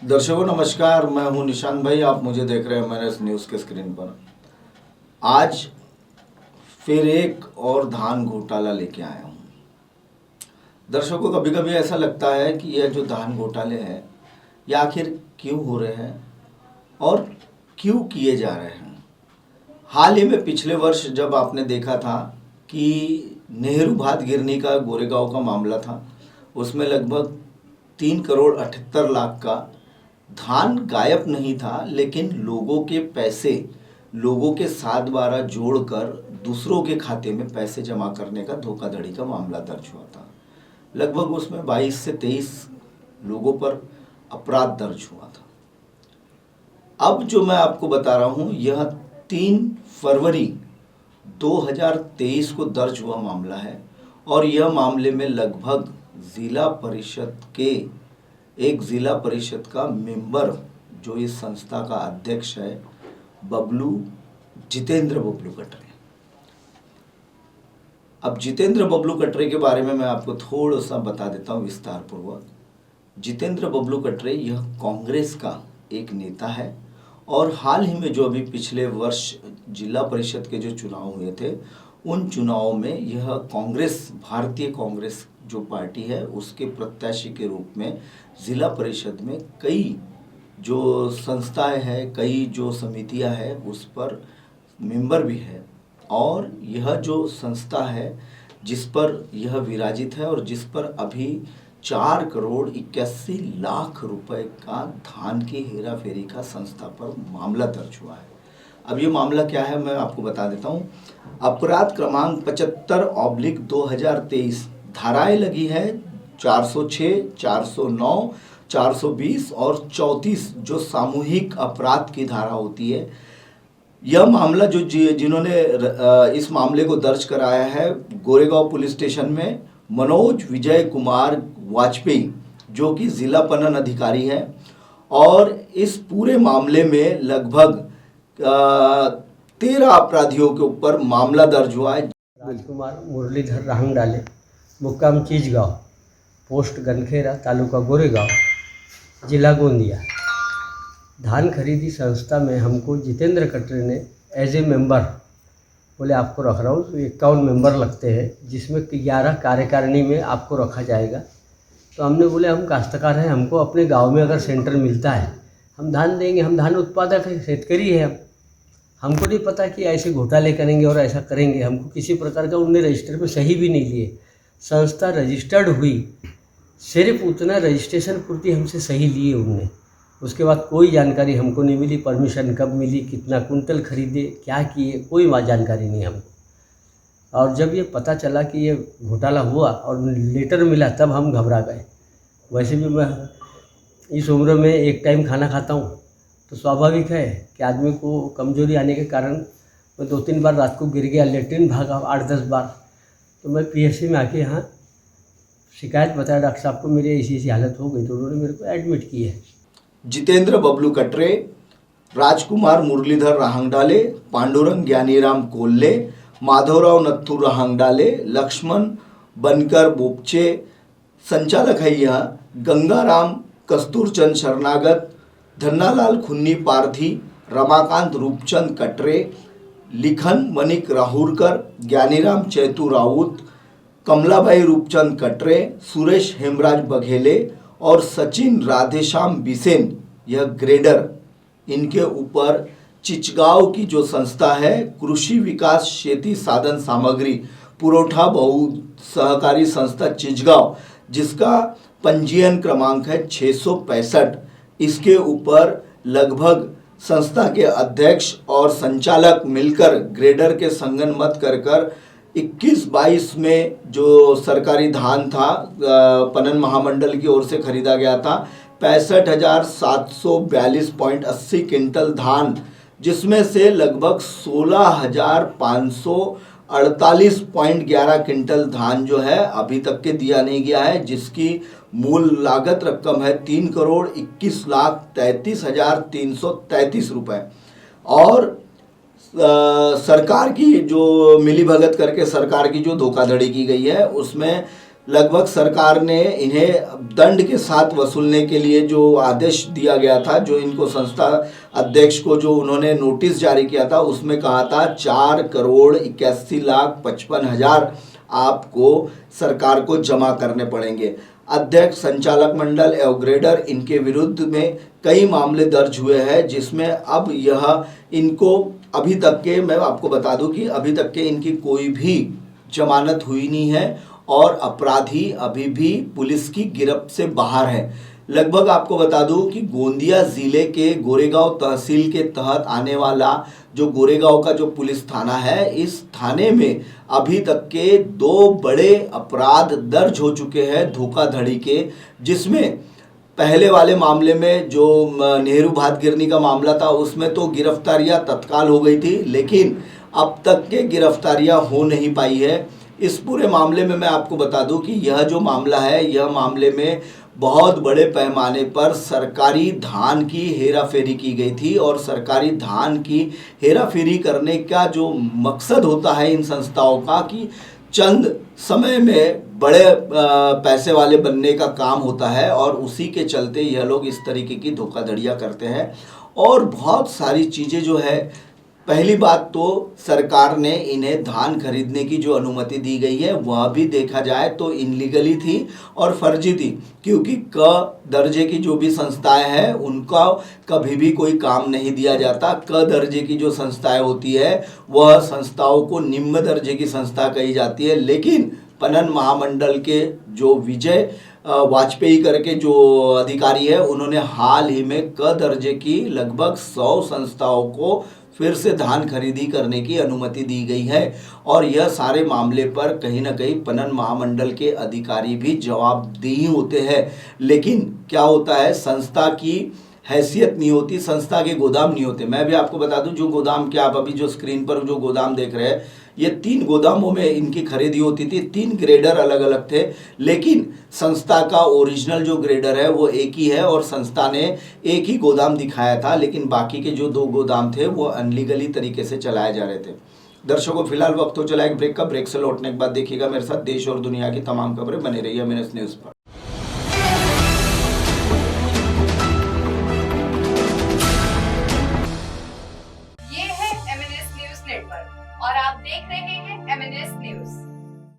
दर्शकों नमस्कार, मैं हूं निशांत भाई। आप मुझे देख रहे हैं मैंने न्यूज़ के स्क्रीन पर। आज फिर एक और धान घोटाला लेके आया हूं। दर्शकों, कभी कभी ऐसा लगता है कि यह जो धान घोटाले हैं ये आखिर क्यों हो रहे हैं और क्यों किए जा रहे हैं। हाल ही में पिछले वर्ष जब आपने देखा था कि नेहरू भात गिरनी का गोरेगांव का मामला था, उसमें लगभग 3,78,00,000 का धान गायब नहीं था, लेकिन लोगों के पैसे लोगों के साथ बारह जोड़कर दूसरों के खाते में पैसे जमा करने का धोखाधड़ी का मामला दर्ज हुआ था। लगभग उसमें 22 से 23 लोगों पर अपराध दर्ज हुआ था। अब जो मैं आपको बता रहा हूं यह 3 फरवरी 2023 को दर्ज हुआ मामला है और यह मामले में लगभग एक जिला परिषद का मेंबर जो इस संस्था का अध्यक्ष है, जितेंद्र बबलू कटरे। अब जितेंद्र बबलू कटरे के बारे में मैं आपको थोड़ा सा बता देता हूँ विस्तार पूर्वक। जितेंद्र बबलू कटरे यह कांग्रेस का एक नेता है और हाल ही में जो अभी पिछले वर्ष जिला परिषद के जो चुनाव हुए थे उन चुनावों में यह भारतीय कांग्रेस जो पार्टी है उसके प्रत्याशी के रूप में जिला परिषद में कई जो संस्थाएं हैं, कई जो समितियां हैं उस पर मेंबर भी है। और यह जो संस्था है जिस पर यह विराजित है और जिस पर अभी 4,81,00,000 रुपए का धान की हेरा फेरी का संस्था पर मामला दर्ज हुआ है। अब ये मामला क्या है मैं आपको बता देता हूँ। अपराध क्रमांक 75/2023 धाराएं लगी है 406, 409, 420 और 34 जो सामूहिक अपराध की धारा होती है। यह मामला जिन्होंने इस मामले को दर्ज कराया है गोरेगांव पुलिस स्टेशन में मनोज विजय कुमार वाजपेयी जो कि जिला पणन अधिकारी है। और इस पूरे मामले में लगभग 13 अपराधियों के ऊपर मामला दर्ज हुआ है। राजकुमार मुरलीधर राहंगडाले, मुक्काम चीजगांव, पोस्ट गनखेरा, तालुका गोरेगांव, जिला गोंदिया। धान खरीदी संस्था में हमको जितेंद्र कटरे ने एज ए मेंबर बोले आपको रख रहा हूँ, तो 51 मेंबर लगते हैं जिसमें 11 कार्यकारिणी में आपको रखा जाएगा। तो हमने बोले हम काश्तकार हैं, हमको अपने गांव में अगर सेंटर मिलता है हम धान देंगे, हम धान उत्पादक हैं, शेतकरी है हमको नहीं पता कि ऐसे घोटाले करेंगे और ऐसा करेंगे। हमको किसी प्रकार का उनने रजिस्टर में सही भी नहीं लिए। संस्था रजिस्टर्ड हुई, सिर्फ उतना रजिस्ट्रेशन पूर्ति हमसे सही लिए उनने। उसके बाद कोई जानकारी हमको नहीं मिली, परमिशन कब मिली, कितना कुंटल खरीदे, क्या किए, कोई जानकारी नहीं हमको। और जब ये पता चला कि ये घोटाला हुआ और लेटर मिला तब हम घबरा गए। वैसे भी मैं इस उम्र में एक टाइम खाना खाता हूँ तो स्वाभाविक है कि आदमी को कमजोरी आने के कारण मैं 2-3 बार रात को गिर गया, लेटरिन भागा 8-10 बार। तो मैं पीएचसी में आके यहाँ शिकायत बताया डॉक्टर साहब को मेरी ऐसी हालत हो गई, तो उन्होंने मेरे को एडमिट किया है। जितेंद्र बबलू कटरे, राजकुमार मुरलीधर राहंगडाले, पांडुरंग ज्ञानीराम कोल्ले, माधवराव नत्थू राहंगडाले, लक्ष्मण बनकर बोपचे संचालक है यह, गंगाराम कस्तूरचंद शरणागत, धन्नालाल खुन्नी पारधी, रमाकांत रूपचंद कटरे, लिखन मनिक राहुरकर, ज्ञानीराम चैतू राउत, कमलाबाई रूपचंद कटरे, सुरेश हेमराज बघेले और सचिन राधेश्याम बिसेन यह ग्रेडर। इनके ऊपर चिचगांव की जो संस्था है कृषि विकास शेती साधन सामग्री पुरवठा बहु सहकारी संस्था चिचगांव, जिसका पंजीयन क्रमांक है 665, इसके ऊपर लगभग संस्था के अध्यक्ष और संचालक मिलकर ग्रेडर के संगनमत कर 21-22 में जो सरकारी धान था पणन महामंडल की ओर से खरीदा गया था 65,742.80 क्विंटल धान, जिसमें से लगभग 16,548.11 क्विंटल धान जो है अभी तक के दिया नहीं गया है, जिसकी मूल लागत रकम है 3,21,33,333 रुपए। और सरकार की जो मिलीभगत करके सरकार की जो धोखाधड़ी की गई है उसमें लगभग सरकार ने इन्हें दंड के साथ वसूलने के लिए जो आदेश दिया गया था, जो इनको संस्था अध्यक्ष को जो उन्होंने नोटिस जारी किया था, उसमें कहा था 4,81,55,000 आपको सरकार को जमा करने पड़ेंगे। अध्यक्ष, संचालक मंडल एवं ग्रेडर, इनके विरुद्ध में कई मामले दर्ज हुए हैं, जिसमें अब यह इनको अभी तक के, मैं आपको बता दूं कि अभी तक के इनकी कोई भी जमानत हुई नहीं है और अपराधी अभी भी पुलिस की गिरफ्त से बाहर है। लगभग आपको बता दूं कि गोंदिया जिले के गोरेगांव तहसील के तहत आने वाला जो गोरेगांव का जो पुलिस थाना है, इस थाने में अभी तक के 2 बड़े अपराध दर्ज हो चुके हैं धोखाधड़ी के, जिसमें पहले वाले मामले में जो नेहरू भात गिरनी का मामला था, उसमें तो गिरफ्तारियां तत्काल हो गई थी, लेकिन अब तक के गिरफ्तारियां हो नहीं पाई है। इस पूरे मामले में मैं आपको बता दूं कि यह जो मामला है, यह मामले में बहुत बड़े पैमाने पर सरकारी धान की हेराफेरी की गई थी और सरकारी धान की हेराफेरी करने का जो मकसद होता है इन संस्थाओं का, कि चंद समय में बड़े पैसे वाले बनने का काम होता है और उसी के चलते यह लोग इस तरीके की धोखाधड़ियाँ करते हैं। और बहुत सारी चीज़ें जो है, पहली बात तो सरकार ने इन्हें धान खरीदने की जो अनुमति दी गई है, वह भी देखा जाए तो इनलीगली थी और फर्जी थी, क्योंकि क दर्जे की जो भी संस्थाएं हैं उनका कभी भी कोई काम नहीं दिया जाता। क दर्जे की जो संस्थाएं होती है, वह संस्थाओं को निम्न दर्जे की संस्था कही जाती है। लेकिन पणन महामंडल के जो विजय वाजपेयी करके जो अधिकारी है, उन्होंने हाल ही में क दर्जे की लगभग 100 संस्थाओं को फिर से धान खरीदी करने की अनुमति दी गई है। और यह सारे मामले पर कहीं ना कहीं पणन महामंडल के अधिकारी भी जवाबदेही होते हैं। लेकिन क्या होता है, संस्था की हैसियत नहीं होती, संस्था के गोदाम नहीं होते। मैं भी आपको बता दूं, जो गोदाम के आप अभी जो स्क्रीन पर जो गोदाम देख रहे हैं, ये 3 गोदामों में इनकी खरीदी होती थी। 3 ग्रेडर अलग अलग थे, लेकिन संस्था का ओरिजिनल जो ग्रेडर है वो एक ही है और संस्था ने एक ही गोदाम दिखाया था, लेकिन बाकी के जो 2 गोदाम थे वो अनलीगली तरीके से चलाए जा रहे थे। दर्शकों, फिलहाल वक्त हो चला एक ब्रेक का। ब्रेक से लौटने के बाद देखिएगा मेरे साथ देश और दुनिया की तमाम खबरें। बने रहिए MNS न्यूज़ पर।